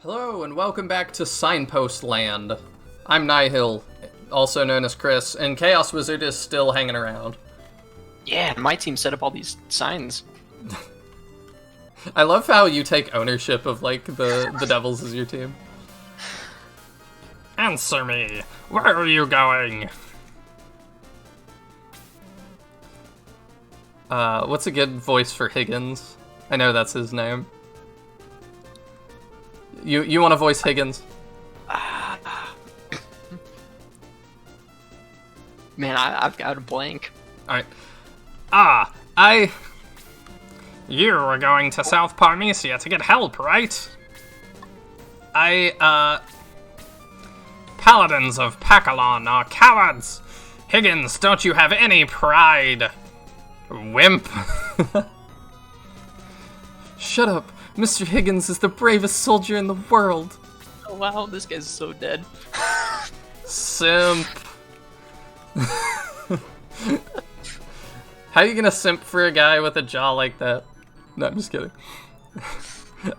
Hello and welcome back to Signpost Land. I'm Nihil, also known as Chris, and Chaos Wizard is still hanging around. Yeah, my team set up all these signs. I love how you take ownership of, like, the Devils as your team. Answer me! Where are you going? What's a good voice for Higgins? I know that's his name. You want to voice Higgins? Man, I've got a blank. Alright. You were going to South Parmesia to get help, right? Paladins of Pakalon are cowards! Higgins, don't you have any pride? Wimp. Shut up. Mr. Higgins is the bravest soldier in the world. Oh wow, this guy's so dead. Simp. How are you gonna simp for a guy with a jaw like that? No, I'm just kidding.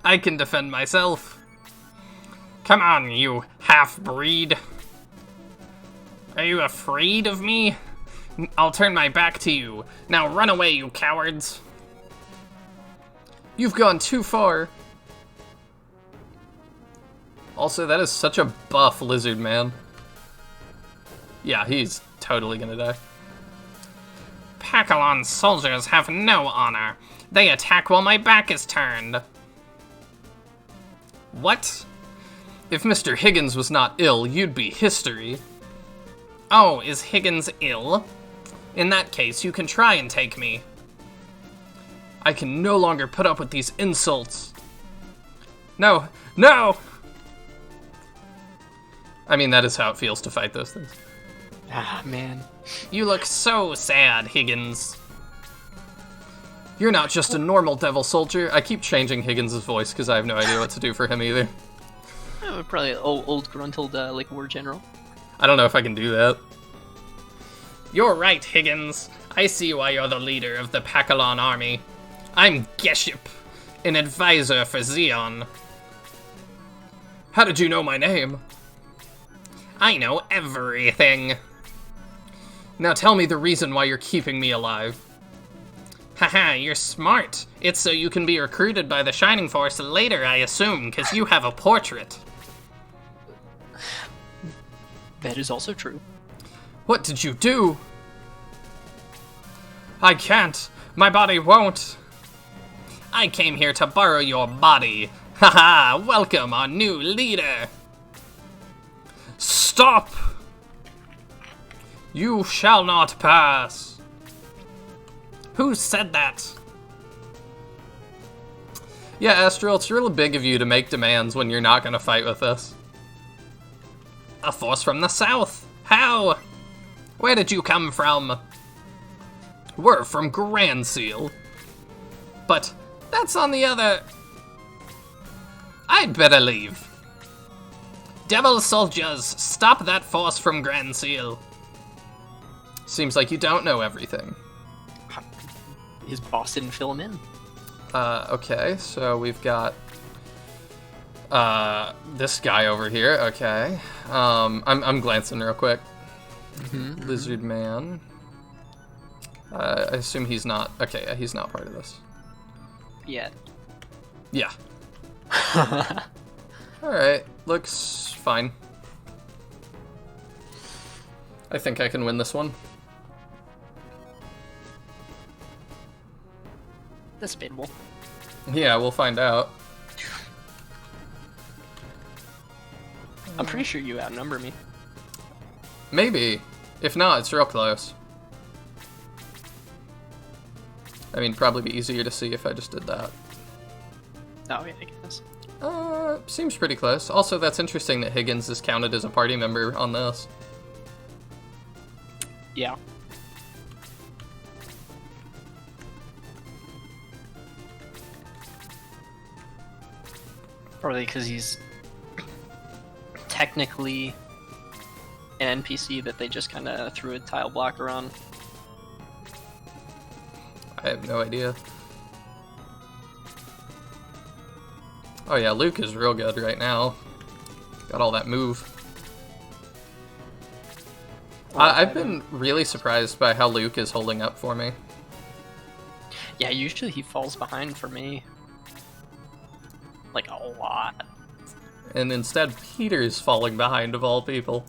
I can defend myself. Come on, you half-breed. Are you afraid of me? I'll turn my back to you. Now run away, you cowards. You've gone too far. Also, that is such a buff lizard man. Yeah, he's totally gonna die. Pakalon soldiers have no honor. They attack while my back is turned. What? If Mr. Higgins was not ill, you'd be history. Oh, is Higgins ill? In that case, you can try and take me. I can no longer put up with these insults. No, no! I mean, that is how it feels to fight those things. Ah, man. You look so sad, Higgins. You're not just a normal devil soldier. I keep changing Higgins' voice because I have no idea what to do for him either. Probably an old gruntled, like, war general. I don't know if I can do that. You're right, Higgins. I see why you're the leader of the Pakalon army. I'm Geship, an advisor for Xeon. How did you know my name? I know everything. Now tell me the reason why you're keeping me alive. Haha, you're smart. It's so you can be recruited by the Shining Force later, I assume, because you have a portrait. That is also true. What did you do? I can't. My body won't. I came here to borrow your body. Haha, welcome our new leader. Stop! You shall not pass. Who said that? Yeah, Astral, it's really big of you to make demands when you're not gonna fight with us. A force from the south. How? Where did you come from? We're from Grand Seal. But that's on the other... I'd better leave. Devil soldiers, stop that force from Grand Seal. Seems like you don't know everything. His boss didn't fill him in. Okay, so we've got this guy over here. Okay, I'm glancing real quick. Lizard man. I assume he's not. Okay, yeah, he's not part of this. Yeah. Yeah. All right, looks fine. I think I can win this one. That's debatable. Yeah, we'll find out. I'm pretty sure you outnumber me. Maybe. If not, it's real close. I mean, probably be easier to see if I just did that. Oh, yeah, I guess. Seems pretty close. Also, that's interesting that Higgins is counted as a party member on this. Yeah. Probably because he's technically an NPC that they just kind of threw a tile blocker on. I have no idea. Oh yeah, Luke is real good right now. Got all that move. I've been really surprised by how Luke is holding up for me. Yeah, usually he falls behind for me. Like, a lot. And instead, Peter's falling behind of all people.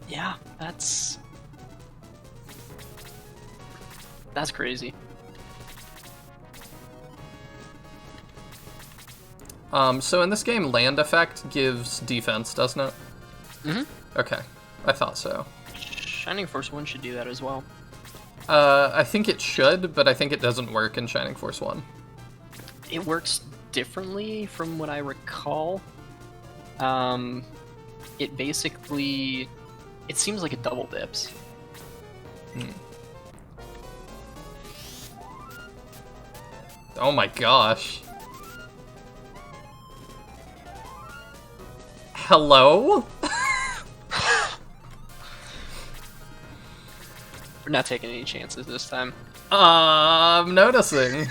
Yeah, that's crazy. So in this game, land effect gives defense, doesn't it? Mm-hmm. Okay, I thought so. Shining Force 1 should do that as well. I think it should, but I think it doesn't work in Shining Force 1. It works differently from what I recall. It basically... It seems like it double dips. Oh my gosh. Hello? We're not taking any chances this time. I'm noticing.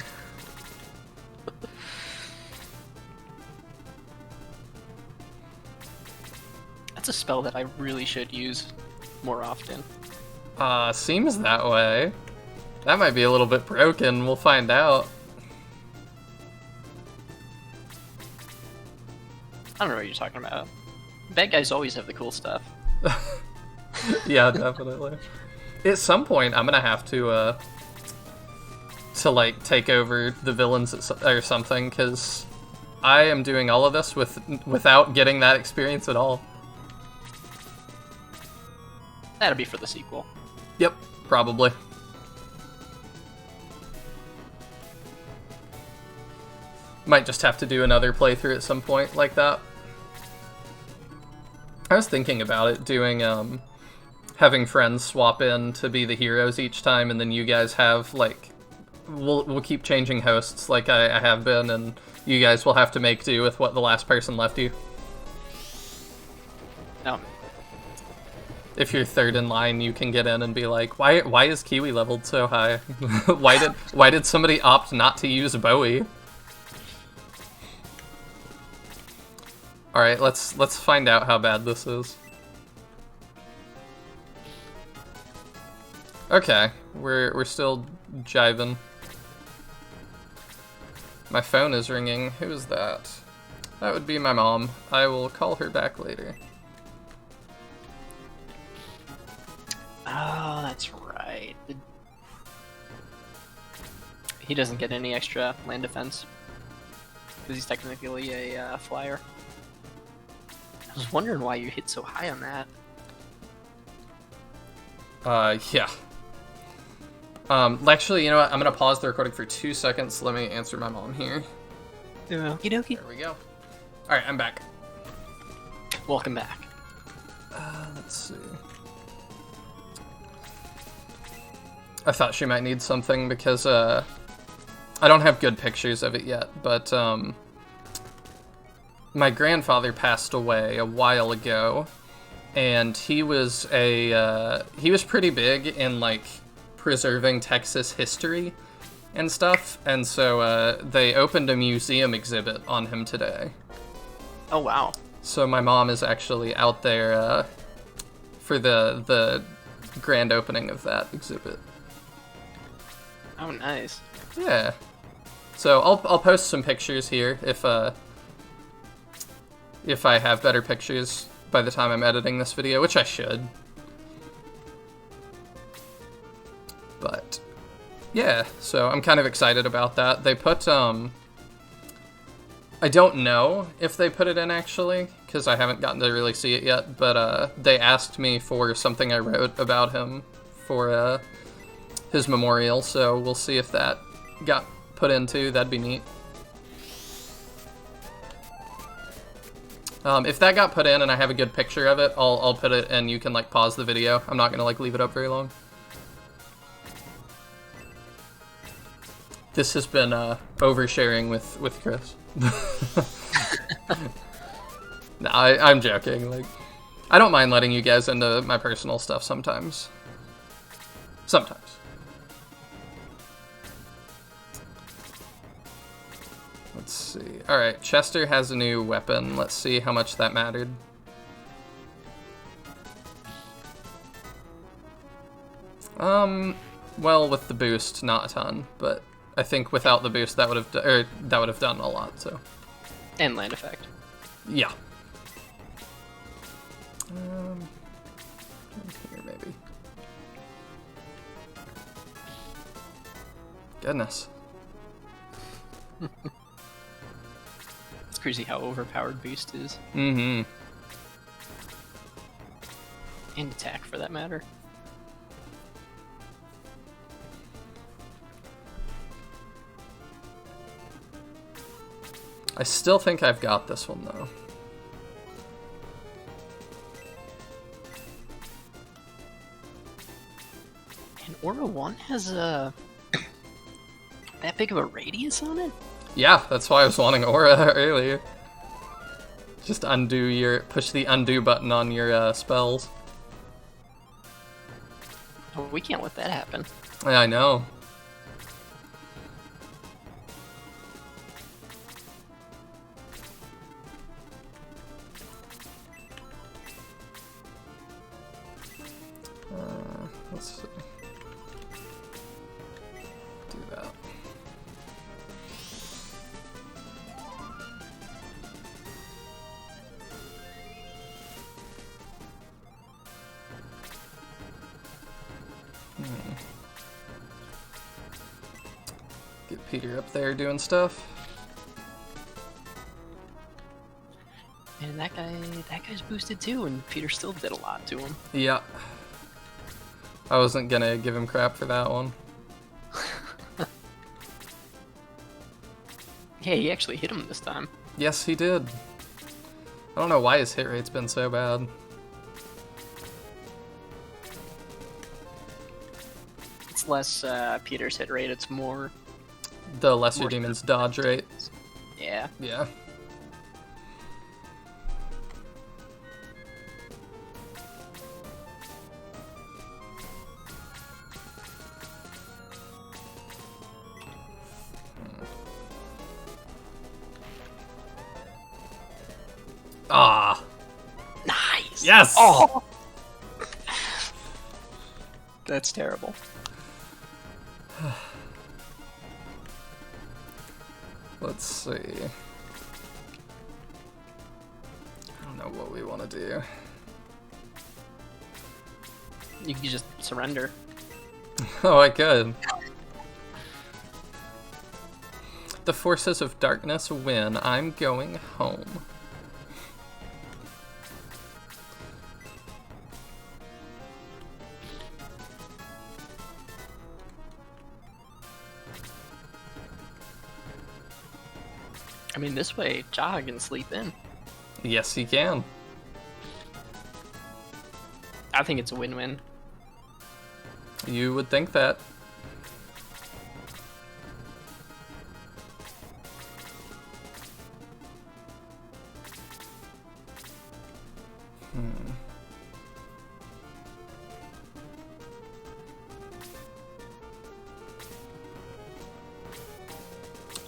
That's a spell that I really should use more often. Seems that way. That might be a little bit broken, we'll find out. I don't know what you're talking about. Bad guys always have the cool stuff. Yeah, definitely. At some point, I'm gonna have to like take over the villains or something, because I am doing all of this without getting that experience at all. That'll be for the sequel. Yep, probably. Might just have to do another playthrough at some point like that. I was thinking about it, doing, having friends swap in to be the heroes each time, and then you guys have, like, we'll keep changing hosts like I have been, and you guys will have to make do with what the last person left you. No. If you're third in line, you can get in and be like, why is Kiwi leveled so high? why did somebody opt not to use Bowie? Alright, let's find out how bad this is. Okay, we're still jiving. My phone is ringing. Who is that? That would be my mom. I will call her back later. Oh, that's right. He doesn't get any extra land defense because he's technically a flyer. I was wondering why you hit so high on that. Yeah. Actually, you know what? I'm gonna pause the recording for 2 seconds. Let me answer my mom here. Yeah. Okie dokie. There we go. Alright, I'm back. Welcome back. Let's see. I thought she might need something because, I don't have good pictures of it yet, but, my grandfather passed away a while ago, and he was he was pretty big in, like, preserving Texas history and stuff, and so, they opened a museum exhibit on him today. Oh, wow. So my mom is actually out there, for the grand opening of that exhibit. Oh, nice. Yeah. So I'll post some pictures here if I have better pictures by the time I'm editing this video, which I should. But yeah, so I'm kind of excited about that. They put I don't know if they put it in actually, because I haven't gotten to really see it yet, but they asked me for something I wrote about him for his memorial, so we'll see if that got put into. That'd be neat. If that got put in and I have a good picture of it, I'll put it and you can like pause the video. I'm not gonna like leave it up very long. This has been oversharing with Chris. No, I'm joking. Like, I don't mind letting you guys into my personal stuff sometimes. Sometimes. Let's see. Alright, Chester has a new weapon. Let's see how much that mattered. Well, with the boost, not a ton, but I think without the boost, that would have done a lot. So. And land effect. Yeah. Here maybe. Goodness. It's crazy how overpowered boost is. Mm-hmm. And attack, for that matter. I still think I've got this one, though. And Aura 1 has a... that big of a radius on it? Yeah, that's why I was wanting Aura earlier. Just push the undo button on your spells. Oh, we can't let that happen. Yeah, I know. Let's see. Do that. Get Peter up there doing stuff. And that guy's boosted too, and Peter still did a lot to him. Yeah. I wasn't gonna give him crap for that one. Yeah, he actually hit him this time. Yes, he did. I don't know why his hit rate's been so bad. It's less Peter's hit rate, it's more... The lesser demon's dodge rate. Yeah. Yeah. Ah. Nice. Yes. Oh. That's terrible. Let's see. I don't know what we want to do. You can just surrender. Oh, I could. The forces of darkness win. I'm going home. I mean, this way, Jaha can sleep in. Yes, he can. I think it's a win-win. You would think that.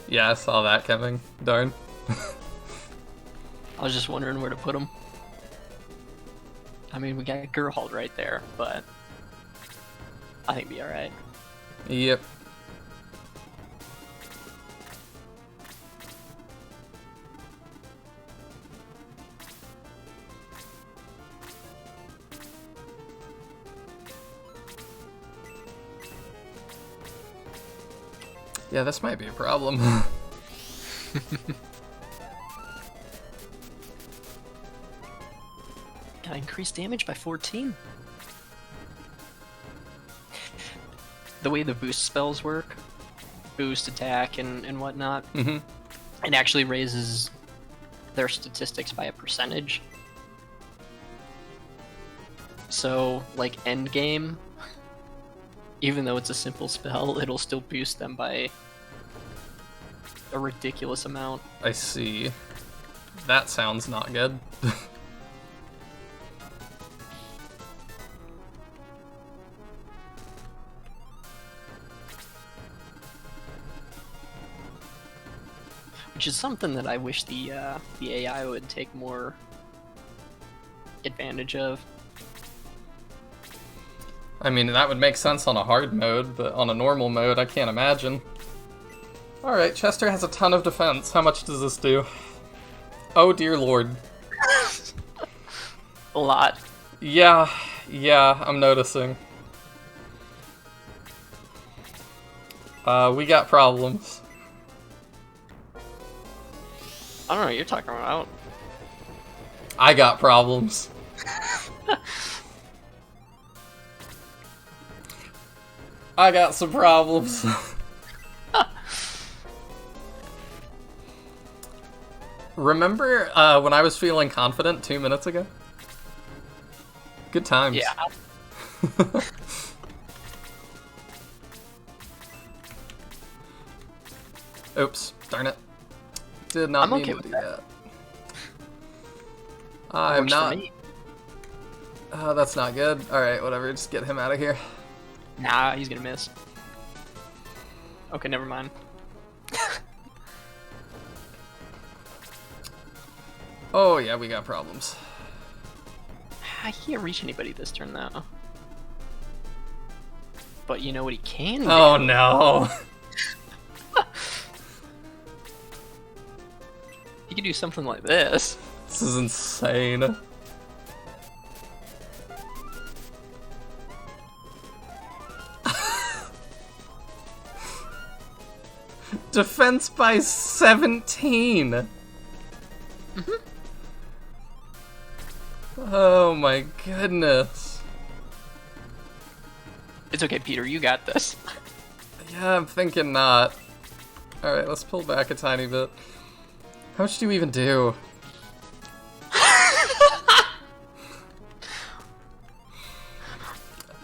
Yeah, I saw that coming. Darn. I was just wondering where to put him. I mean, we got Gerhold right there, but I think it'd be alright. Yep. Yeah, this might be a problem. Got increased damage by 14. The way the boost spells work, boost, attack, and whatnot, Mm-hmm. it actually raises their statistics by a percentage. So, like, end game, even though it's a simple spell, it'll still boost them by a ridiculous amount. I see. That sounds not good. which is something that I wish the AI would take more advantage of. I mean, that would make sense on a hard mode, but on a normal mode, I can't imagine. Alright, Chester has a ton of defense. How much does this do? Oh dear lord. A lot. Yeah, I'm noticing. We got problems. I don't know what you're talking about. I got problems. I got some problems. Remember when I was feeling confident 2 minutes ago? Good times. Yeah. Oops, darn it. Did not I'm mean okay to with do that. that. I'm Works for not. me. Oh, that's not good. Alright, whatever, just get him out of here. Nah, he's gonna miss. Okay, never mind. Oh yeah, we got problems. I can't reach anybody this turn though. But you know what he can do? Oh no. He can do something like this. This is insane. Defense by 17. Oh my goodness. It's okay, Peter, you got this. Yeah, I'm thinking not. Alright, let's pull back a tiny bit. How much do you even do?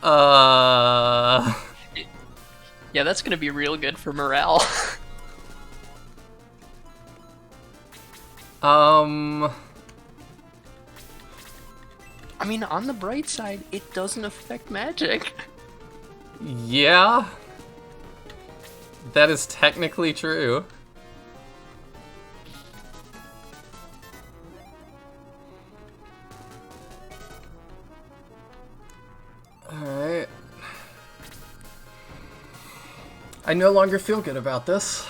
Yeah, that's gonna be real good for morale. I mean, on the bright side, it doesn't affect magic. Yeah. That is technically true. Alright. I no longer feel good about this.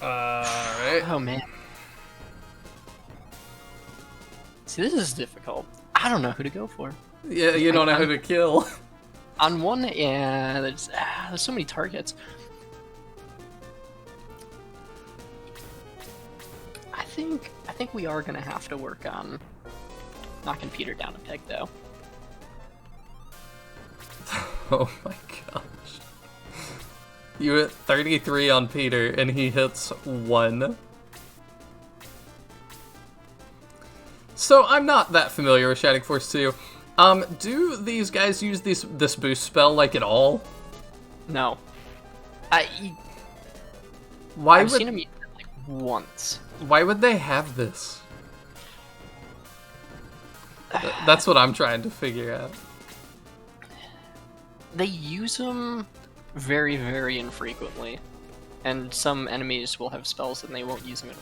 Alright. Oh man. See, this is difficult. I don't know who to go for. Yeah, you don't know who to kill. On one, yeah, there's so many targets. I think we are gonna have to work on knocking Peter down a peg, though. Oh my gosh. You hit 33 on Peter, and he hits 1. So, I'm not that familiar with Shining Force 2. Do these guys use this boost spell, like, at all? No. Why I've would, seen him use it, like, once. why would they have this? That's what I'm trying to figure out. They use them very, very infrequently. And some enemies will have spells and they won't use them at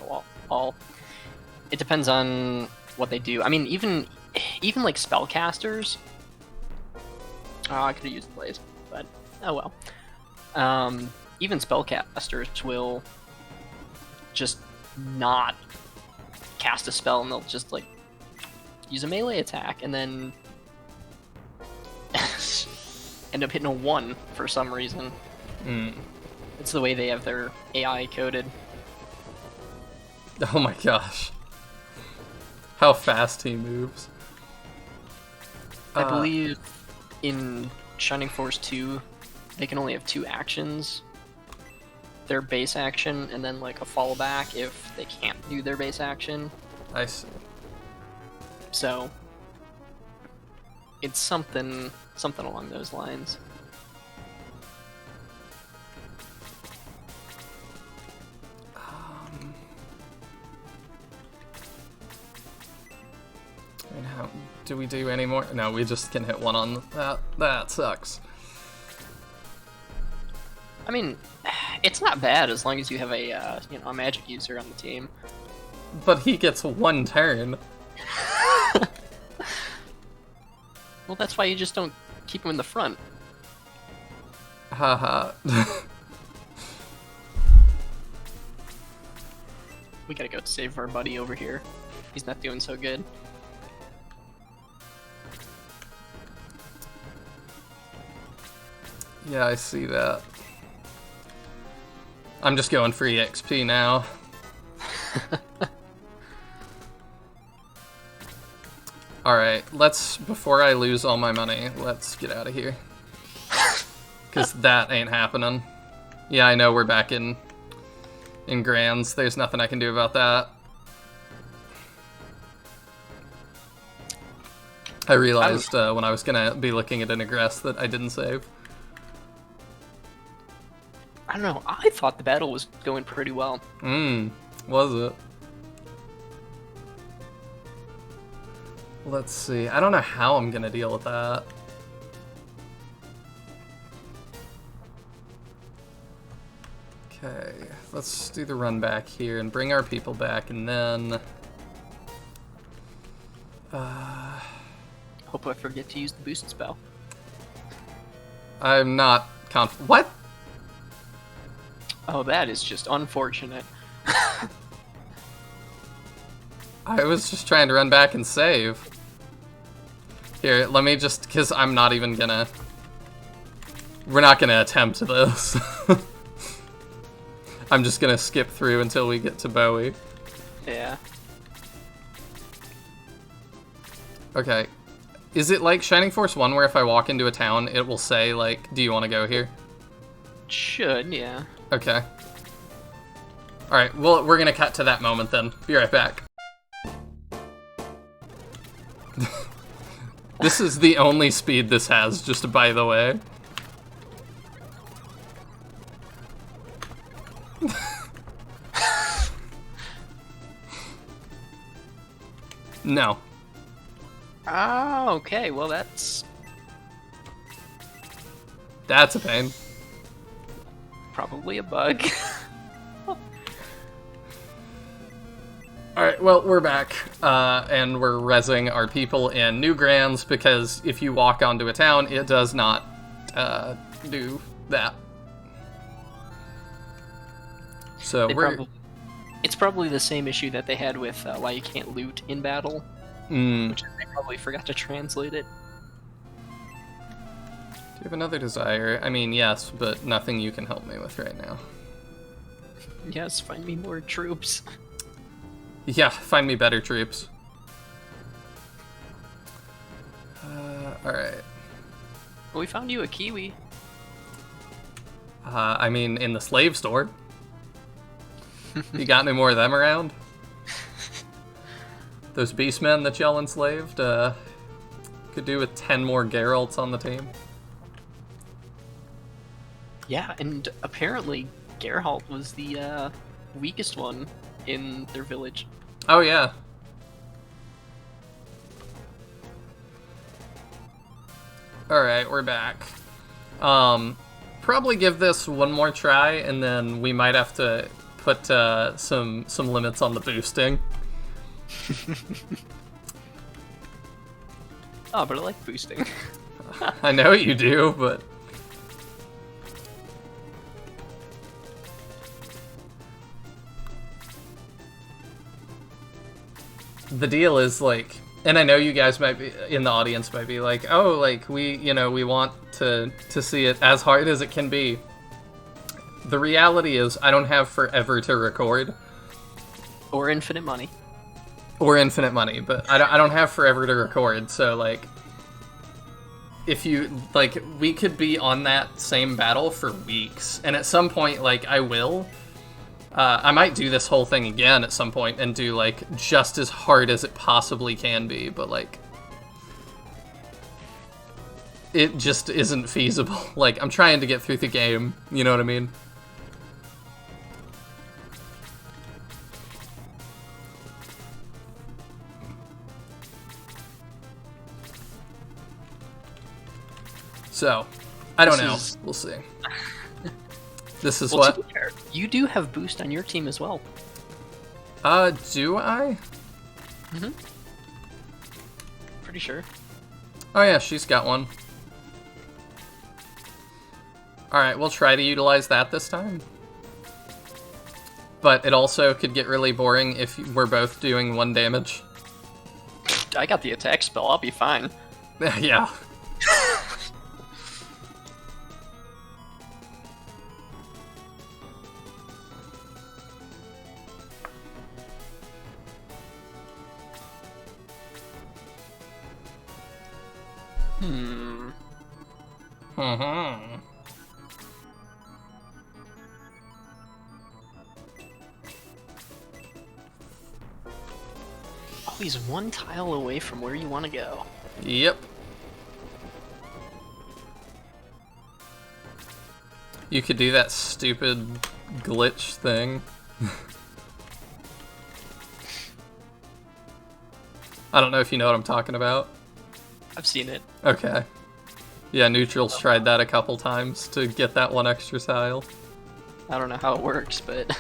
all. It depends on what they do. I mean, even like spellcasters. Oh, I could have used Blaze, but oh well. Even spellcasters will just not cast a spell and they'll just like use a melee attack and then end up hitting a 1 for some reason. It's the way they have their AI coded. Oh my gosh. How fast he moves. I believe in Shining Force 2, they can only have 2 actions. Their base action and then like a fallback if they can't do their base action. I see. So it's something along those lines. And how do we do any more? No, we just can hit one on that. That sucks. I mean, it's not bad as long as you have a a magic user on the team. But he gets one turn. Well, that's why you just don't keep him in the front. Haha. We gotta go save our buddy over here. He's not doing so good. Yeah, I see that. I'm just going for EXP now. Alright, before I lose all my money, let's get out of here. Because that ain't happening. Yeah, I know we're back in Grands. There's nothing I can do about that. I realized when I was gonna be looking at an egress that I didn't save. I don't know, I thought the battle was going pretty well. Was it? Let's see. I don't know how I'm gonna deal with that. Okay, let's do the run back here and bring our people back, and then... Hope I forget to use the boost spell. I'm not What? Oh, that is just unfortunate. I was just trying to run back and save. Here, let me just... Because I'm not even gonna... We're not gonna attempt this. I'm just gonna skip through until we get to Bowie. Yeah. Okay. Is it like Shining Force 1 where if I walk into a town, it will say, like, do you want to go here? Should, yeah. Okay. Alright, well, we're gonna cut to that moment then. Be right back. This is the only speed this has, just by the way. No. Oh, okay, well that's a pain. probably a bug. Alright, well, we're back, and we're rezzing our people in Newgrands, because if you walk onto a town, it does not do that. So it's probably the same issue that they had with why you can't loot in battle, which is they probably forgot to translate it. Do you have another desire? I mean, yes, but nothing you can help me with right now. Yes, find me more troops. Yeah, find me better troops. Alright. Well, we found you a Kiwi. I mean, in the slave store. You got any more of them around? Those beastmen that y'all enslaved, could do with 10 more Geralts on the team. Yeah, and apparently Geralt was the weakest one in their village. Oh, yeah. Alright, we're back. Probably give this one more try, and then we might have to put some limits on the boosting. Oh, but I like boosting. I know you do, but... The deal is, like, and I know you guys might be, in the audience might be like, oh, like, we want to see it as hard as it can be. The reality is, I don't have forever to record. Or infinite money. Or infinite money, but I don't have forever to record, so, like, if you, like, we could be on that same battle for weeks, and at some point, like, I will. I might do this whole thing again at some point and do, like, just as hard as it possibly can be, but, like, it just isn't feasible. Like, I'm trying to get through the game, you know what I mean? So, I don't know. is- We'll see. This is Well, to what? be fair, you do have boost on your team as well. Do I? Pretty sure. Oh yeah, she's got one. Alright, we'll try to utilize that this time. But it also could get really boring if we're both doing 1 damage. I got the attack spell. I'll be fine. Yeah. Mm-hmm. Always one tile away from where you want to go. Yep. You could do that stupid glitch thing. I don't know if you know what I'm talking about. I've seen it. Okay. Yeah, Neutral's tried that a couple times to get that 1 extra tile. I don't know how it works, but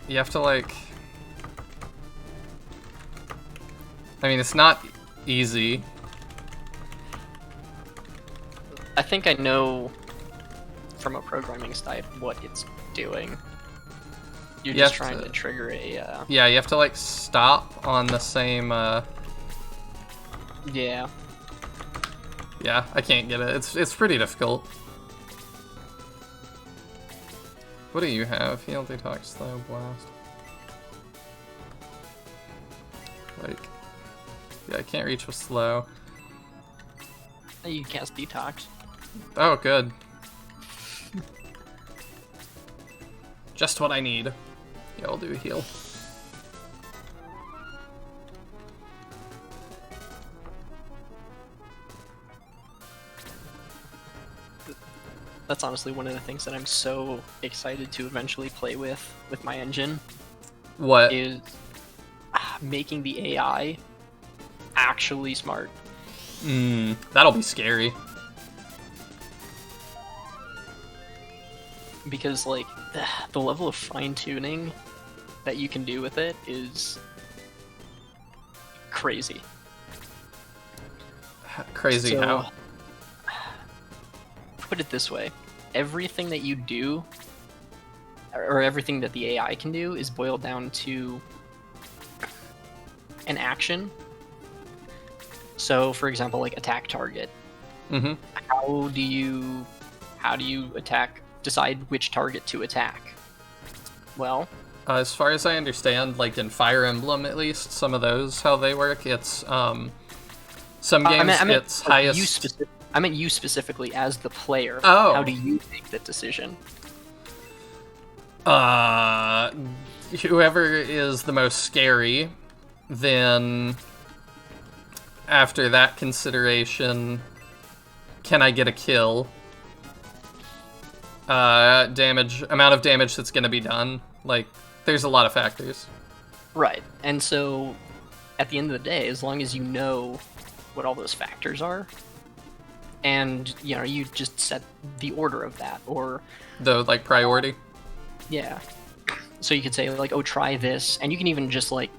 You have to, like... I mean, it's not easy. I think I know from a programming side what it's doing. You're You just have trying to- to trigger a, Yeah, you have to, like, stop on the same, yeah. Yeah, I can't get it. It's pretty difficult. What do you have? Heal, detox, slow, blast. Like, yeah, I can't reach with slow. You can cast Detox. Oh, good. Just what I need. Yeah, I'll do a heal. That's honestly one of the things that I'm so excited to eventually play with my engine, What? is making the AI actually smart. That'll be scary. Because, like, the level of fine-tuning that you can do with it is crazy. Crazy So, how? Put it this way, everything that you do, or everything that the AI can do, is boiled down to an action. So, for example, like attack target. Mm-hmm. How do you attack? Decide which target to attack. Well, As far as I understand, like in Fire Emblem at least, some of those, how they work, it's, some games, it's highest... I meant you specifically as the player. Oh. How do you make that decision? Whoever is the most scary, then after that consideration, can I get a kill? Amount of damage that's gonna be done. Like, there's a lot of factors. Right. And so, at the end of the day, as long as you know what all those factors are, and, you know, you just set the order of that, or... The, like, priority? Yeah. So you could say, like, oh, try this, and you can even just, like,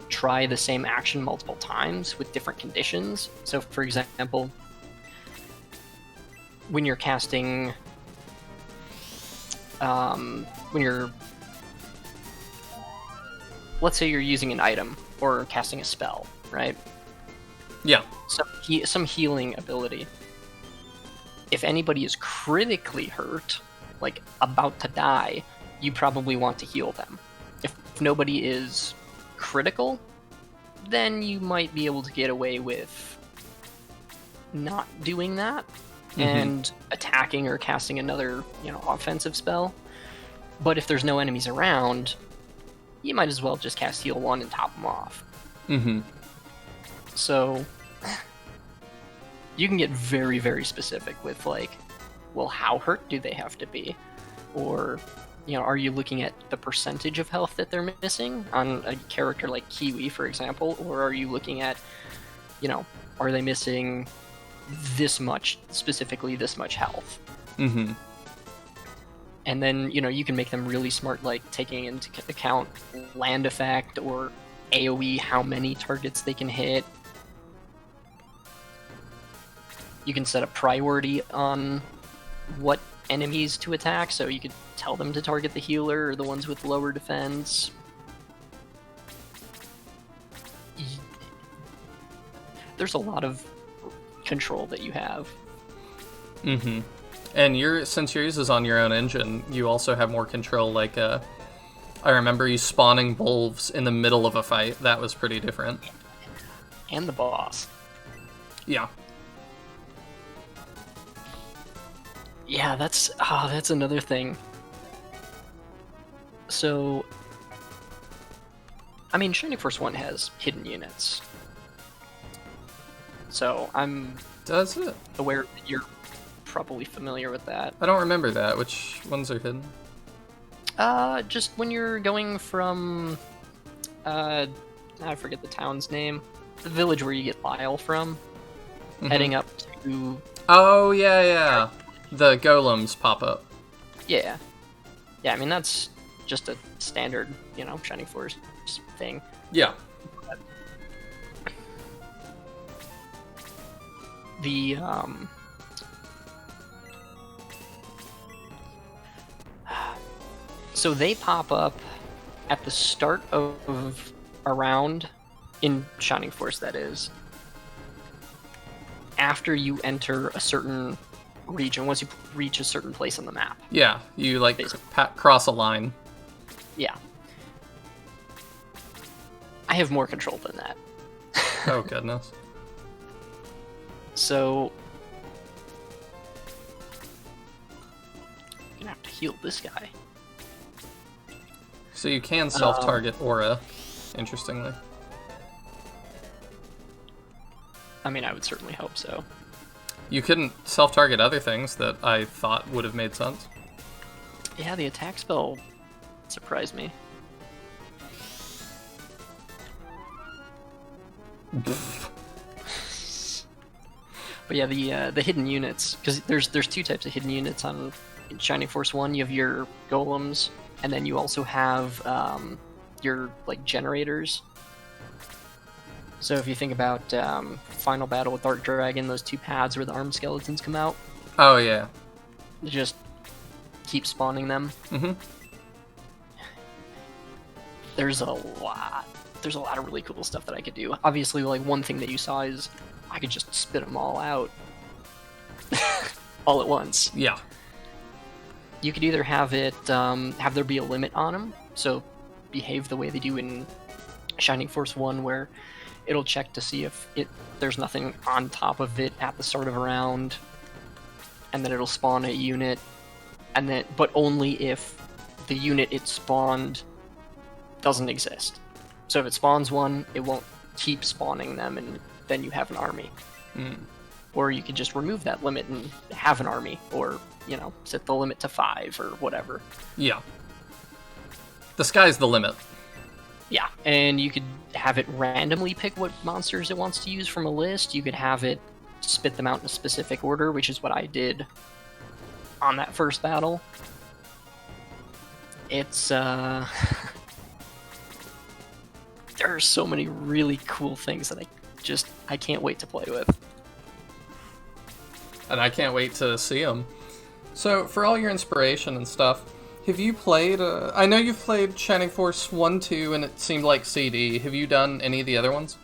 try the same action multiple times with different conditions. So, for example, when you're casting... let's say you're using an item, or casting a spell, right? Yeah. Some healing ability. If anybody is critically hurt, like about to die, you probably want to heal them. If nobody is critical, then you might be able to get away with not doing that and attacking or casting another, you know, offensive spell. But if there's no enemies around, you might as well just cast heal 1 and top them off. So you can get very, very specific with, like, well, how hurt do they have to be? Or, you know, are you looking at the percentage of health that they're missing on a character like Kiwi, for example? Or are you looking at, you know, are they missing this much, specifically this much health? Mm-hmm. And then, you know, you can make them really smart, like taking into account land effect or AoE, how many targets they can hit. You can set a priority on what enemies to attack, so you could tell them to target the healer or the ones with lower defense. There's a lot of control that you have. Mm-hmm. And since yours is on your own engine, you also have more control. Like, I remember you spawning wolves in the middle of a fight. That was pretty different. And the boss. Yeah. Yeah, that's another thing. So, I mean, Shining Force 1 has hidden units. So, I'm Does it? aware that you're probably familiar with that. I don't remember that. Which ones are hidden? Just when you're going from, I forget the town's name, the village where you get Lyle from, heading up to... Oh, yeah. The golems pop up. Yeah. Yeah, I mean, that's just a standard, you know, Shining Force thing. Yeah. The, so they pop up at the start of a round, in Shining Force that is, after you enter a certain region, once you reach a certain place on the map. Yeah, you, like, cross a line. Yeah. I have more control than that. Oh, goodness. So... I'm gonna have to heal this guy. So you can self-target aura, interestingly. I mean, I would certainly hope so. You couldn't self-target other things that I thought would have made sense. Yeah, the attack spell surprised me. But yeah, the hidden units, because there's two types of hidden units on Shining Force 1. You have your golems, and then you also have your like generators. So if you think about Final Battle with Dark Dragon, those two pads where the armed skeletons come out, Oh, yeah. you just keep spawning them. Mm-hmm. There's a lot of really cool stuff that I could do. Obviously, like, one thing that you saw is I could just spit them all out all at once. Yeah. You could either have it have there be a limit on them, so behave the way they do in Shining Force 1, where it'll check to see if there's nothing on top of it at the start of a round, and then it'll spawn a unit, and then but only if the unit it spawned doesn't exist. So if it spawns one, it won't keep spawning them, and then you have an army. Or you could just remove that limit and have an army, or, you know, set the limit to 5 or whatever. Yeah. The sky's the limit. Yeah, and you could have it randomly pick what monsters it wants to use from a list. You could have it spit them out in a specific order, which is what I did on that first battle. It's, there are so many really cool things that I can't wait to play with. And I can't wait to see them. So, for all your inspiration and stuff, have you played... I know you've played Shining Force 1, 2, and it seemed like CD. Have you done any of the other ones?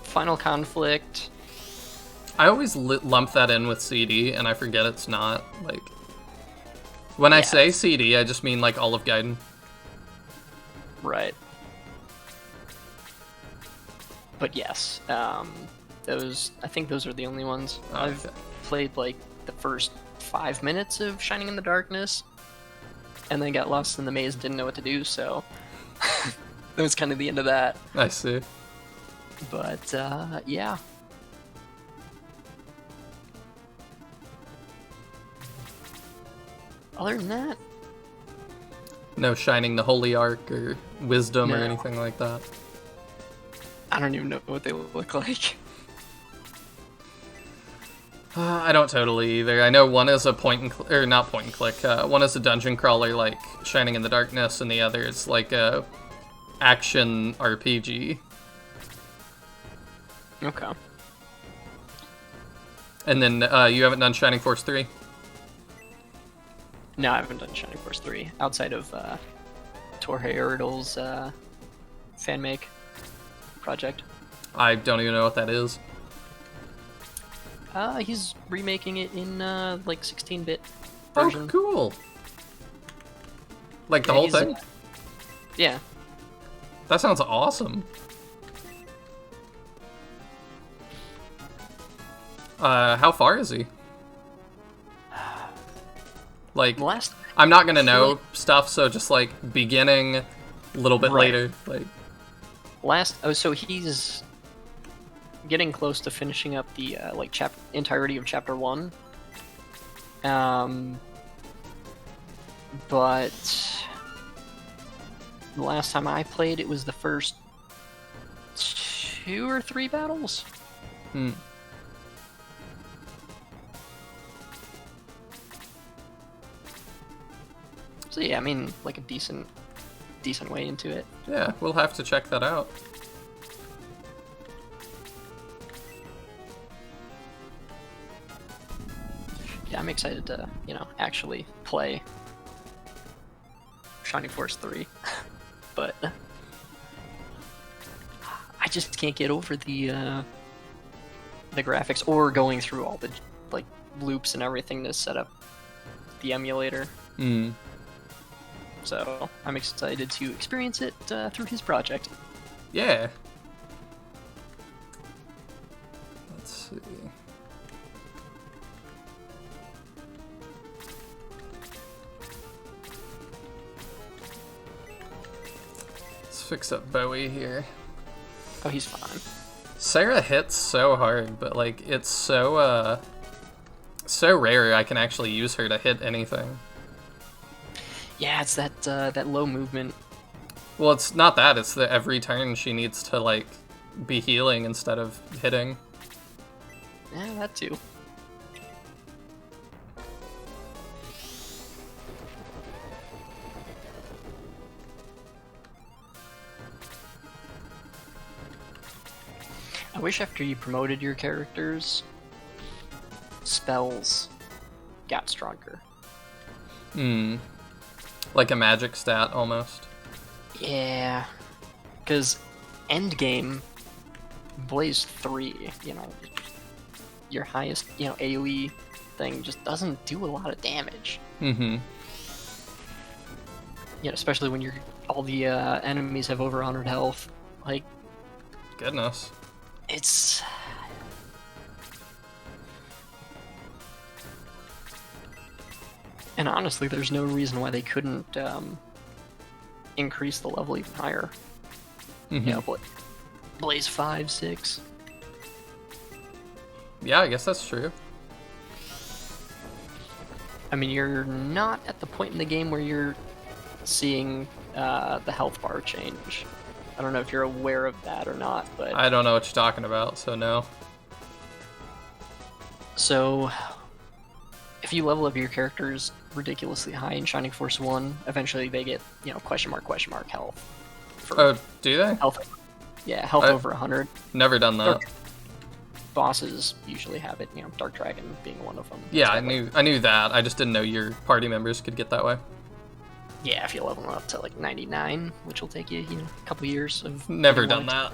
Final Conflict. I always lump that in with CD, and I forget it's not. Like, when I say CD, I just mean, like, all of Gaiden. Right. But yes, I think those are the only ones. Okay. I've played, like, the first 5 minutes of Shining in the Darkness, and then got lost in the maze and didn't know what to do, so that was kind of the end of that. I see. But, yeah. Other than that, No Shining the Holy Arc or Wisdom or No. anything like that. I don't even know what they look like. I don't totally either. I know one is a or not point and click. One is a dungeon crawler like Shining in the Darkness, and the other is like a action RPG. Okay. And then you haven't done Shining Force 3? No, I haven't done Shining Force 3 outside of Torhei Erdl's fan make project. I don't even know what that is. He's remaking it in like 16-bit Oh, version. cool. Like the Yeah, whole he's, thing? Yeah. That sounds awesome. How far is he? Like, Last I'm not gonna know stuff, so just like beginning, a little bit Right. later. Like, so he's getting close to finishing up the like entirety of chapter 1. But the last time I played, it was the first 2 or 3 battles. hmm. So yeah, I mean, like a decent way into it. Yeah, we'll have to check that out. Yeah, I'm excited to, actually play Shining Force 3. But I just can't get over the graphics or going through all the like loops and everything to set up the emulator. Hmm. So I'm excited to experience it through his project. Yeah. Let's see. Let's fix up Bowie here. Oh, he's fine. Sarah hits so hard, but like it's so rare I can actually use her to hit anything. Yeah, it's that low movement. Well, it's not that, it's that every turn she needs to like be healing instead of hitting. Yeah, that too. I wish after you promoted your characters, spells got stronger. Hmm. Like a magic stat almost. Yeah, because endgame, Blaze 3, your highest, AoE thing just doesn't do a lot of damage. Mm-hmm. Especially when all the enemies have over 100 health. Like, Goodness. it's... And honestly, there's no reason why they couldn't increase the level even higher. Mm-hmm. Blaze 5, 6. Yeah, I guess that's true. I mean, you're not at the point in the game where you're seeing the health bar change. I don't know if you're aware of that or not, but... I don't know what you're talking about, so no. So, if you level up your characters ridiculously high in Shining Force 1, eventually they get, question mark health. Oh, do they? Health. Yeah, health over 100. Never done that. Bosses usually have it, Dark Dragon being one of them. Yeah, I knew that. I just didn't know your party members could get that way. Yeah, if you level them up to like 99, which will take you, a couple years of... Never done that.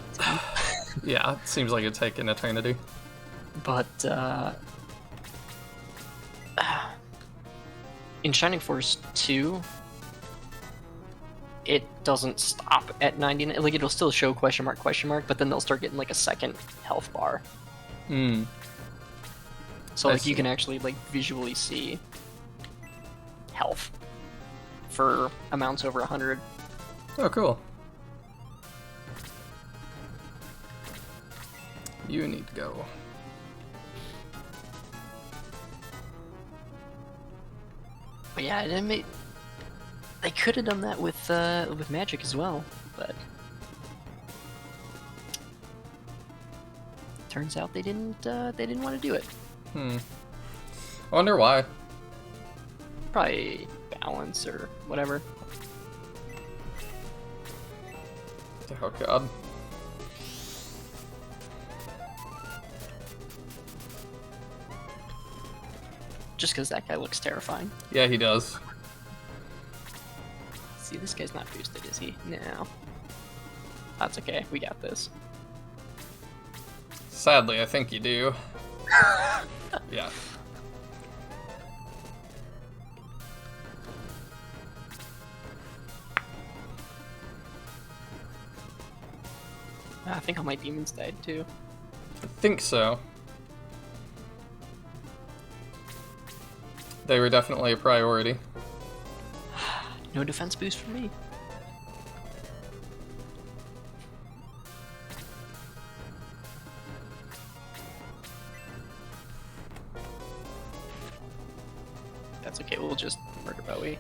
Yeah, it seems like it'd take an eternity. But, in Shining Force 2, it doesn't stop at 99. Like, it'll still show question mark, but then they'll start getting like a second health bar. Hmm. So I like see. you can actually like visually see health for amounts over 100. Oh, cool. You need to go. But yeah, They could have done that with magic as well, but turns out they didn't. They didn't want to do it. I wonder why. Probably balance or whatever. Oh god. Just because that guy looks terrifying. Yeah, he does. See, this guy's not boosted, is he? No. That's okay. We got this. Sadly, I think you do. Yeah. I think all my demons died too. I think so. They were definitely a priority. No defense boost for me. That's okay, we'll just murder Bowie.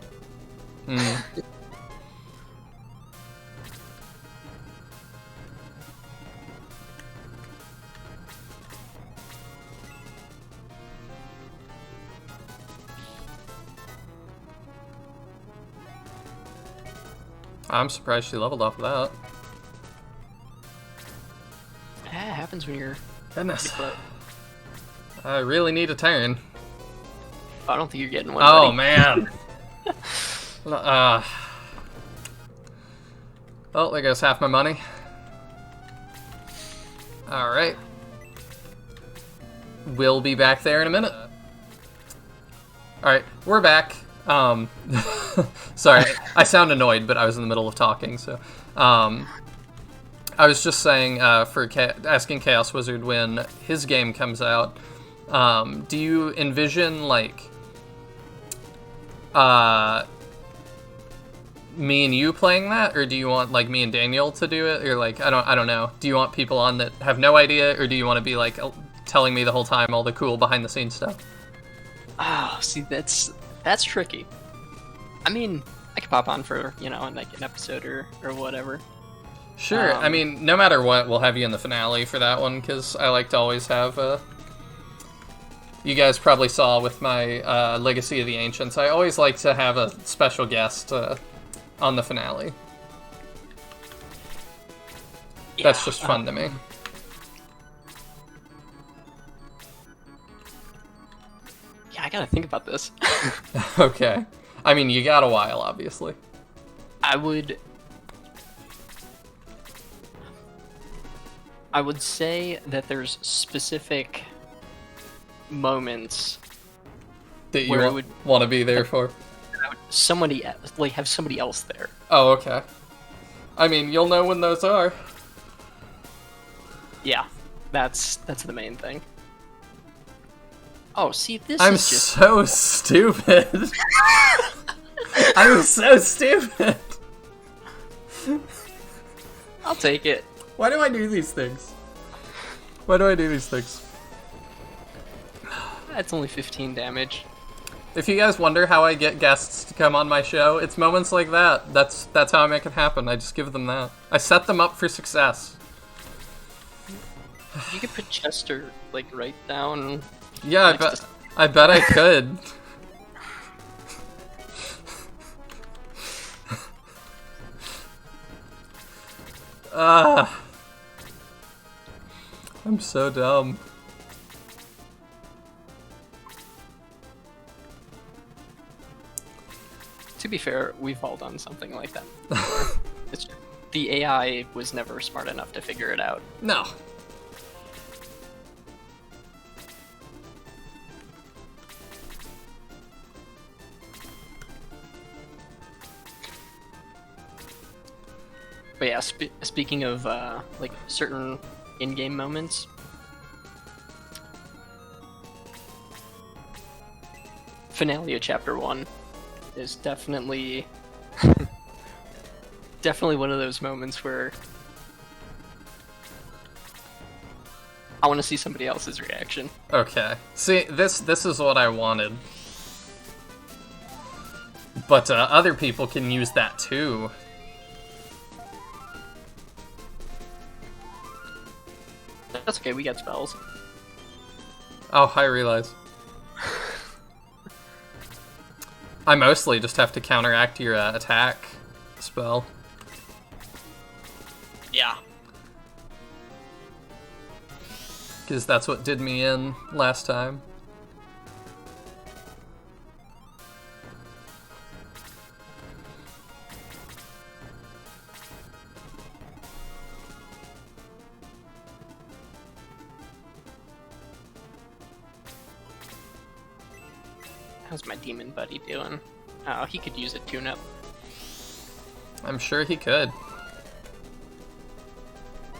I'm surprised she leveled off of that. It happens when you're... Goodness. I really need a turn. I don't think you're getting one. Oh, buddy. man. Well, there goes half my money. Alright. We'll be back there in a minute. Alright, we're back. Sorry, I sound annoyed, but I was in the middle of talking, so. I was just saying, asking Chaos Wizard when his game comes out, do you envision, like, me and you playing that, or do you want, like, me and Daniel to do it, or, like, I don't know. Do you want people on that have no idea, or do you want to be, like, telling me the whole time all the cool behind-the-scenes stuff? Oh, see, that's tricky. I mean, I could pop on for, like an episode or whatever. Sure. I mean, no matter what, we'll have you in the finale for that one, because I like to always have, you guys probably saw with my Legacy of the Ancients, I always like to have a special guest on the finale. Yeah, that's just fun to me. Yeah, I gotta think about this. Okay. I mean, you got a while, obviously. I would say that there's specific moments that you want to be there for. Somebody else, like have somebody else there. Oh, okay. I mean, you'll know when those are. Yeah, that's the main thing. Oh, see, this I'm is just... so stupid. I'm so stupid. I'll take it. Why do I do these things? Why do I do these things? That's only 15 damage. If you guys wonder how I get guests to come on my show, it's moments like that. That's how I make it happen. I just give them that. I set them up for success. You could put Chester, like, right down... Yeah, I bet I could. I'm so dumb. To be fair, we've all done something like that. The AI was never smart enough to figure it out. No. But yeah, speaking of like certain in-game moments, finale of Chapter 1 is definitely one of those moments where I want to see somebody else's reaction. Okay. See, this is what I wanted. But other people can use that too. That's okay, we get spells. Oh, I realize. I mostly just have to counteract your attack spell. Yeah. Because that's what did me in last time. How's my demon buddy doing? Oh, he could use a tune-up. I'm sure he could.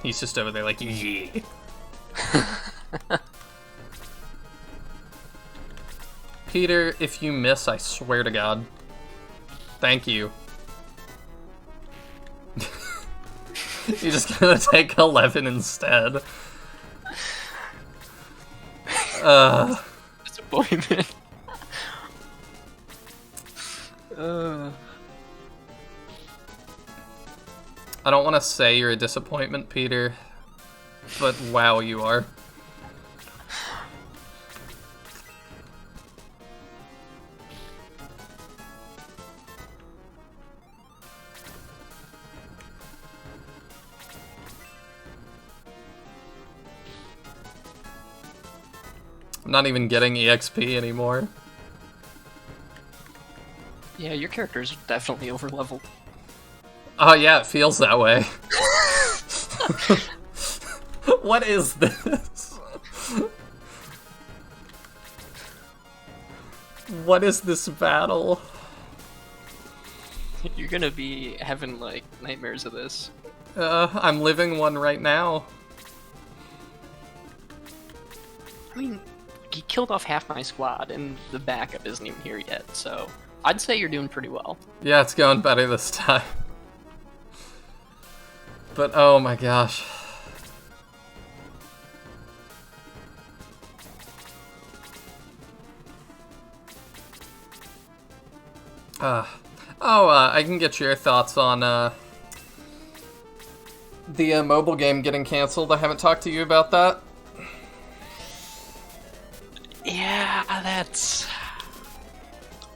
He's just over there like, yeah. Peter, if you miss, I swear to God. Thank you. You're just gonna take 11 instead. Disappointment. I don't want to say you're a disappointment, Peter, but wow, you are. I'm not even getting EXP anymore. Yeah, your character's definitely overleveled. Oh yeah, it feels that way. What is this? What is this battle? You're gonna be having, like, nightmares of this. I'm living one right now. I mean, you killed off half my squad, and the backup isn't even here yet, so I'd say you're doing pretty well. Yeah, it's going better this time. But oh my gosh. I can get your thoughts on the mobile game getting canceled. I haven't talked to you about that. Yeah, that's...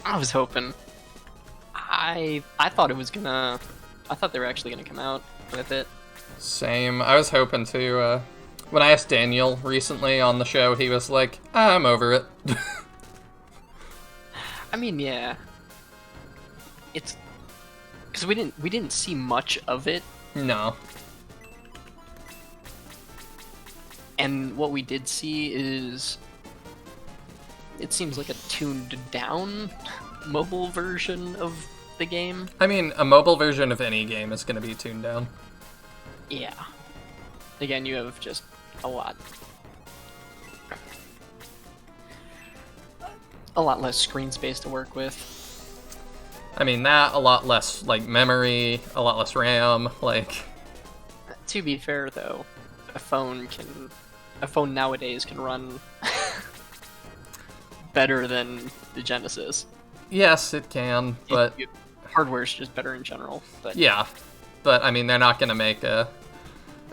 I was hoping. I thought it was gonna... I thought they were actually gonna come out with it. Same. I was hoping to. When I asked Daniel recently on the show, he was like, I'm over it. I mean, yeah. It's... Because we didn't see much of it. No. And what we did see is... It seems like a tuned down mobile version of the game. I mean, a mobile version of any game is going to be tuned down. Yeah. Again, you have just a lot less screen space to work with. I mean, that, a lot less, like, memory, a lot less RAM, like... To be fair, though, a phone nowadays can run better than the Genesis. Yes, it can, but... Hardware's just better in general. But yeah, but, I mean, they're not going to make a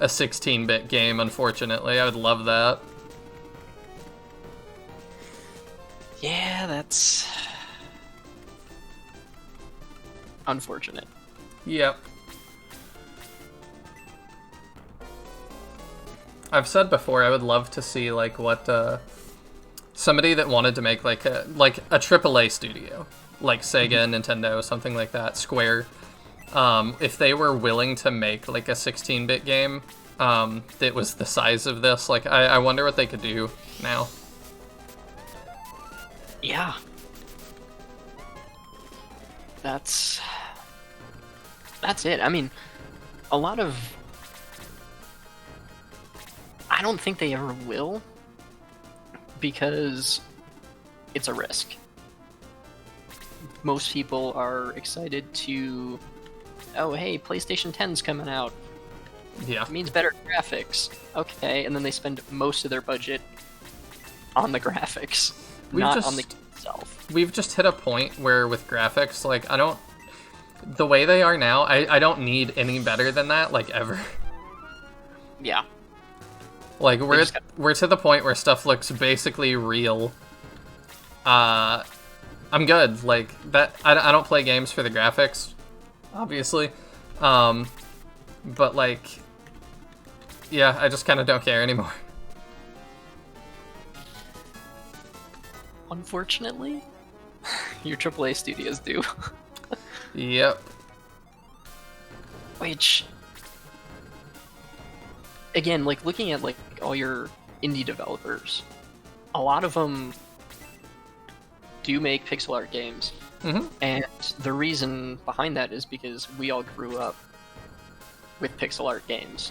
16-bit game, unfortunately. I would love that. Yeah, that's... unfortunate. Yep. I've said before, I would love to see, like, what, somebody that wanted to make, like a AAA studio, like Sega, Nintendo, something like that, Square, if they were willing to make, like, a 16-bit game, that was the size of this, like, I wonder what they could do now. Yeah. That's it. I mean, a lot of... I don't think they ever will, because it's a risk. Most people are excited to, oh hey, PlayStation 10's coming out. Yeah. It means better graphics. Okay, and then they spend most of their budget on the graphics, not on the itself. We've just hit a point where with graphics, like, the way they are now, I don't need any better than that, like, ever. Yeah. Like, we're to the point where stuff looks basically real. I'm good. Like, that, I don't play games for the graphics, obviously. But, like, yeah, I just kind of don't care anymore. Unfortunately, your AAA studios do. Yep. Which, again, like, looking at, like, all your indie developers, a lot of them do make pixel art games. Mm-hmm. And the reason behind that is because we all grew up with pixel art games.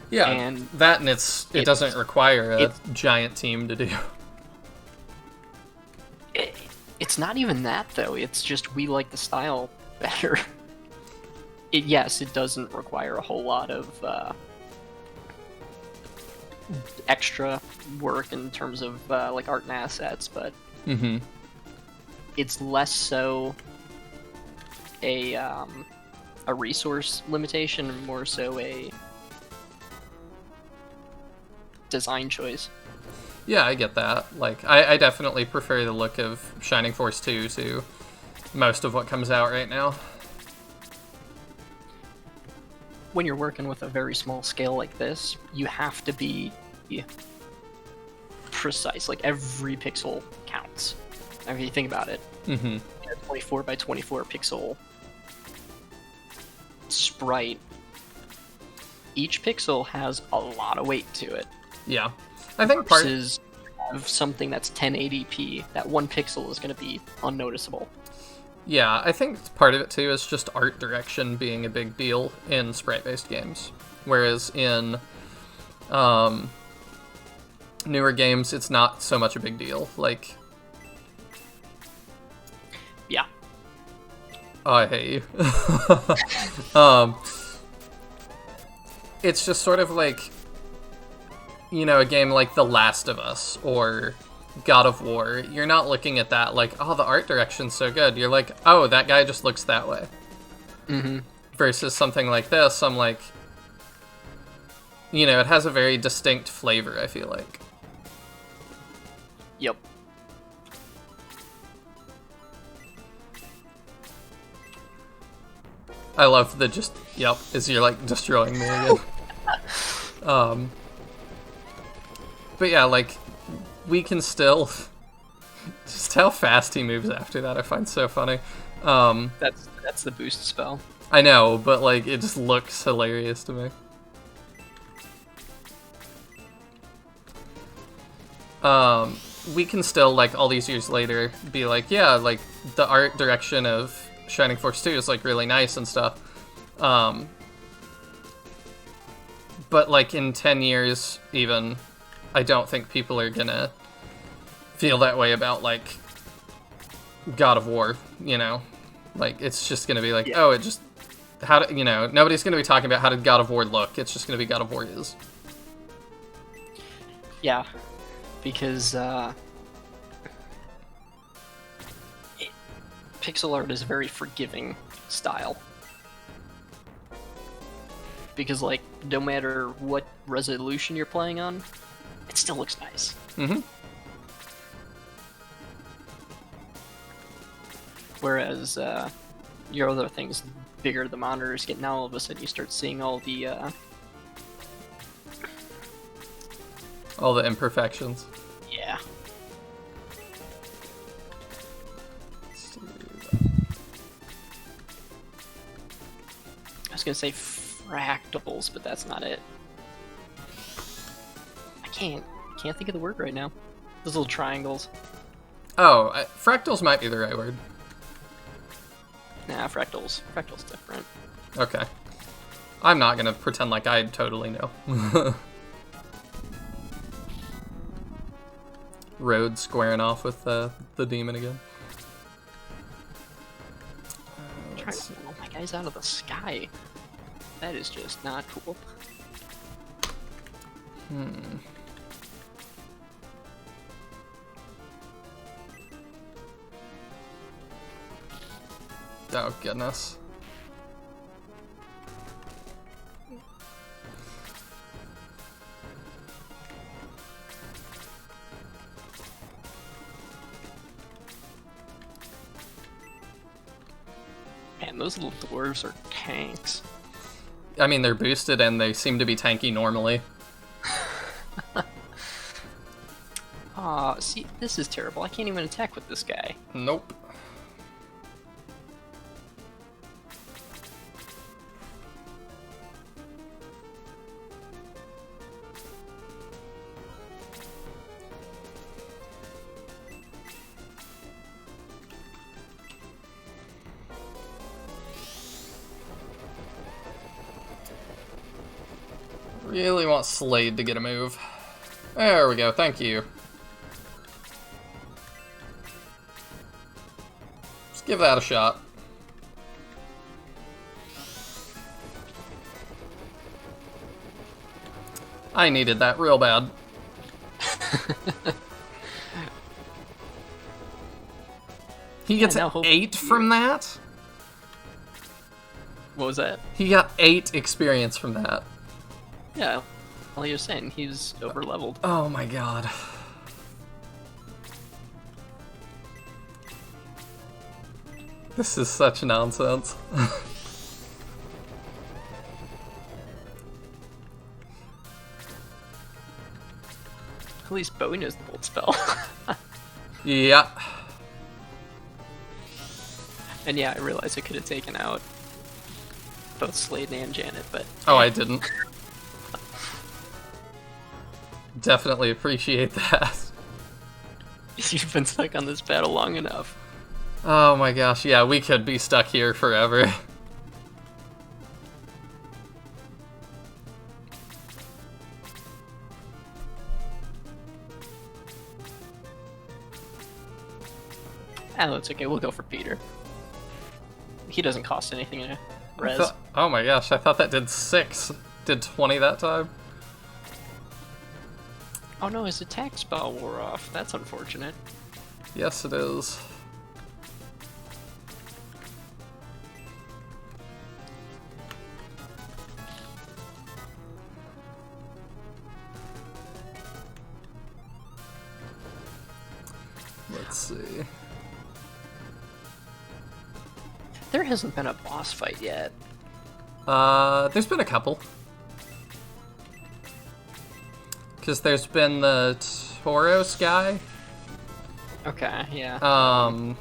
Yeah, and that and it doesn't require a giant team to do. It's not even that, though. It's just we like the style better. Yes, it doesn't require a whole lot of extra work in terms of like art and assets, but it's less so a resource limitation and more so a design choice. Yeah, I get that. Like, I definitely prefer the look of Shining Force 2 to most of what comes out right now. When you're working with a very small scale like this, you have to be precise. Like, every pixel counts. I mean, you think about it. Mm-hmm. A 24 by 24 pixel sprite. Each pixel has a lot of weight to it. Yeah. I think versus of something that's 1080p, that one pixel is going to be unnoticeable. Yeah, I think part of it too is just art direction being a big deal in sprite-based games, whereas in newer games it's not so much a big deal. Like, yeah, oh, I hate you. It's just sort of like, you know, a game like The Last of Us or God of War, you're not looking at that like, oh, the art direction's so good. You're like, oh, that guy just looks that way. Mm-hmm. Versus something like this, I'm like, you know, it has a very distinct flavor, I feel like. Yep. I love the just, yep, as you're like destroying me again. But yeah, like, we can still... Just how fast he moves after that, I find so funny. That's the boost spell. I know, but, like, it just looks hilarious to me. We can still, like, all these years later, be like, yeah, like, the art direction of Shining Force 2 is, like, really nice and stuff. But, like, in 10 years, even... I don't think people are gonna feel that way about, like, God of War, you know? Like, it's just gonna be like, yeah. Oh, it just... you know, nobody's gonna be talking about how did God of War look. It's just gonna be God of War is. Yeah, because, pixel art is a very forgiving style. Because, like, no matter what resolution you're playing on, it still looks nice. Mm-hmm. Whereas, your other things, bigger the monitors get, now all of a sudden you start seeing all the, all the imperfections. Yeah. I was gonna say fractals, but that's not it. I can't think of the word right now. Those little triangles. Oh, fractals might be the right word. Nah, fractals. Fractals different. Okay. I'm not gonna pretend like I totally know. Road squaring off with the demon again. Trying to blow my guys out of the sky. That is just not cool. Oh, goodness. Man, those little dwarves are tanks. I mean, they're boosted and they seem to be tanky normally. Aw, see, this is terrible. I can't even attack with this guy. Nope. Really want Slade to get a move. There we go, thank you. Let's give that a shot. I needed that real bad. He gets now 8 from that? What was that? He got 8 experience from that. Yeah, all you're saying, he's over leveled. Oh my god. This is such nonsense. At least Bowie knows the bolt spell. Yeah. And yeah, I realized I could have taken out both Slade and Janet, but... Oh, I didn't. Definitely appreciate that. You've been stuck on this battle long enough. Oh my gosh, yeah, we could be stuck here forever. Oh, it's okay, we'll go for Peter. He doesn't cost anything to res. Oh my gosh, I thought that did 6. Did 20 that time? Oh no, his attack spell wore off. That's unfortunate. Yes, it is. Let's see. There hasn't been a boss fight yet. There's been a couple. Because there's been the Tauros guy. Okay, yeah. I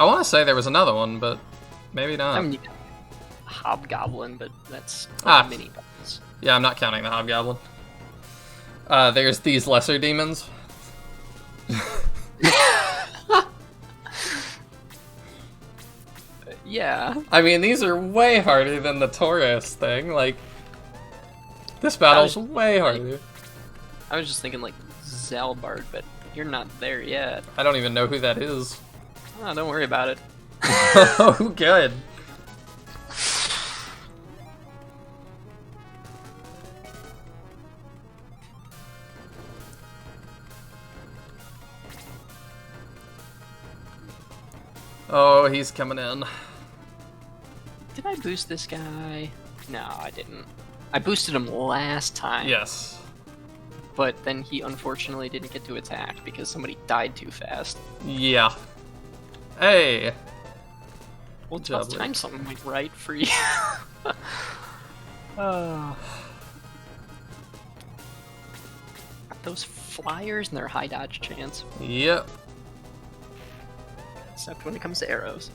want to say there was another one, but maybe not. I mean, you got Hobgoblin, but that's Ah. a mini boss. Yeah, I'm not counting the Hobgoblin. There's these lesser demons. Yeah. I mean, these are way harder than the Tauros thing. Like, this battle's way harder. I was just thinking like Zalbard, but you're not there yet. I don't even know who that is. Oh, don't worry about it. Oh, good. Oh, he's coming in. Did I boost this guy? No, I didn't. I boosted him last time. Yes. But then he unfortunately didn't get to attack because somebody died too fast. Yeah. Hey. Well, it's Good about job, time something went right for you. Those flyers and their high dodge chance. Yep. Except when it comes to arrows.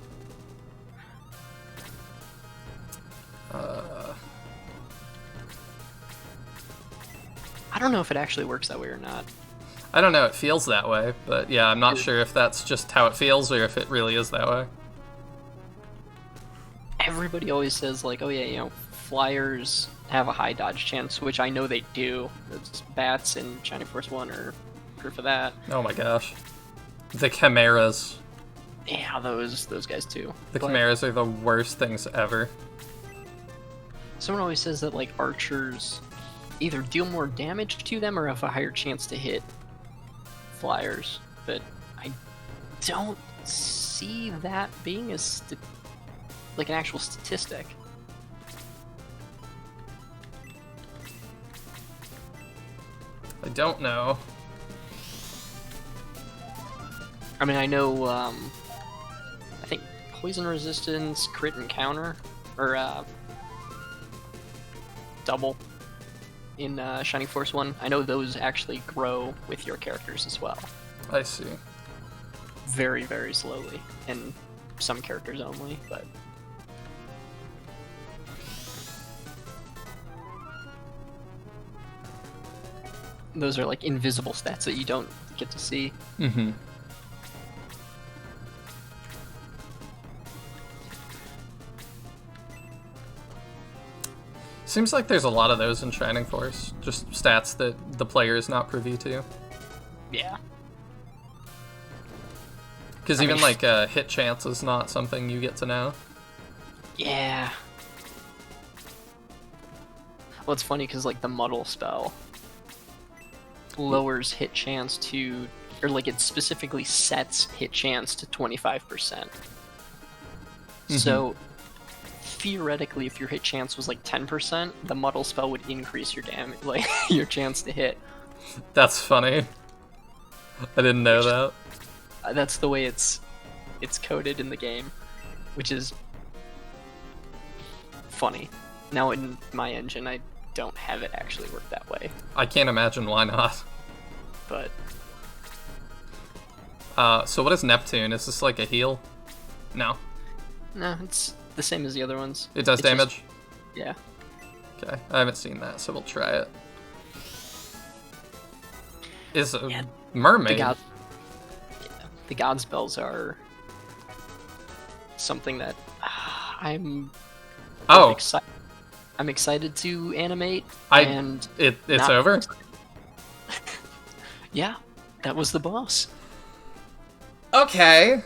I don't know if it actually works that way or not. I don't know, it feels that way, but yeah, I'm not sure if that's just how it feels or if it really is that way. Everybody always says, like, oh yeah, you know, flyers have a high dodge chance, which I know they do. It's Bats and Shining Force 1 are proof of that. Oh my gosh. The Chimeras. Yeah, those guys too. The But Chimeras are the worst things ever. someone always says that, like, archers either deal more damage to them or have a higher chance to hit flyers, but I don't see that being like an actual statistic. I don't know. I mean, I know, I think poison resistance, crit encounter, or double in Shining Force 1. I know those actually grow with your characters as well. I see. Very, very slowly, and some characters only, but... Those are like invisible stats that you don't get to see. Mm-hmm. Seems like there's a lot of those in Shining Force. Just stats that the player is not privy to. Yeah. Because even like hit chance is not something you get to know. Yeah. Well, it's funny because like the muddle spell lowers hit chance to, or like it specifically sets hit chance to 25%. So theoretically, if your hit chance was like 10%, the muddle spell would increase your damage, like your chance to hit. That's funny. I didn't know that. That's the way it's coded in the game, which is funny. Now in my engine, I don't have it actually work that way. I can't imagine why not. But so what is Neptune? Is this like a heal? No. no, it's the same as the other ones. It does It's damage? Yeah. Okay, I haven't seen that, so we'll try it. Is a mermaid? The god spells are something that I'm excited. I'm excited to animate. It's not over? Yeah, that was the boss. Okay.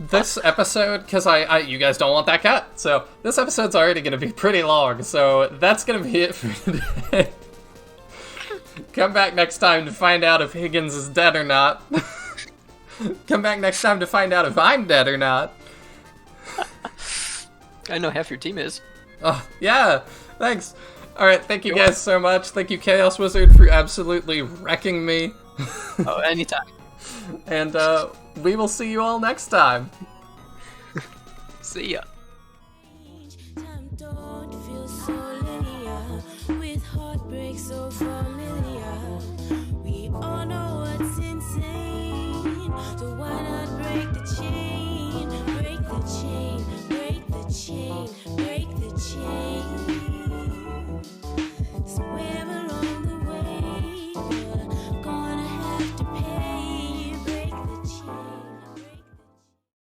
This episode, because you guys don't want that cut, so this episode's already going to be pretty long, so that's going to be it for today. Come back next time to find out if Higgins is dead or not. Come back next time to find out if I'm dead or not. I know half your team is. Oh, yeah, thanks. Alright, thank you guys so much. Thank you, Chaos Wizard, for absolutely wrecking me. Oh, anytime. And we will see you all next time. See ya. Time don't feel so linear, with heartbreak so familiar. We all know what's insane, so why not break the chain? Break the chain, break the chain, break the chain. Somewhere along the way, you're gonna have to pay.